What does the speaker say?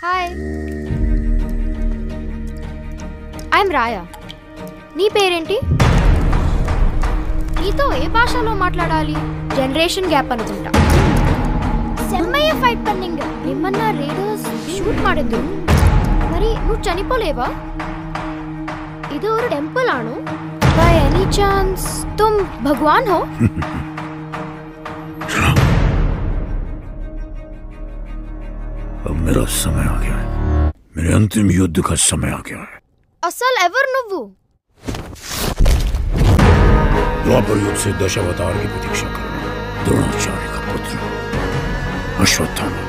Hi, I'm రాయా. నీ పేరేంటి? నీతో ఏ భాషలో మాట్లాడాలి? జనరేషన్ గ్యాప్ అనుకుంటా. సెమ్మయ్య ఫైట్ పన్నింగ్ ఏమన్నా రేడర్స్ షూట్ ಮಾಡಿದ್ರು. మరి నువ్వు చనిపోలేవా? ఇది ఒక టెంపుల్ ఆను. బై ఎనీ ఛాన్స్ तुम भगवान हो? अब मेरा समय आ गया है. मेरे अंतिम युद्ध का समय आ गया है. అసలు ఎవరు నువ్వు? द्वापर युग से दशावतार की प्रतीक्षा करना. द्रोणाचार्य का पुत्र अश्वत्थामा.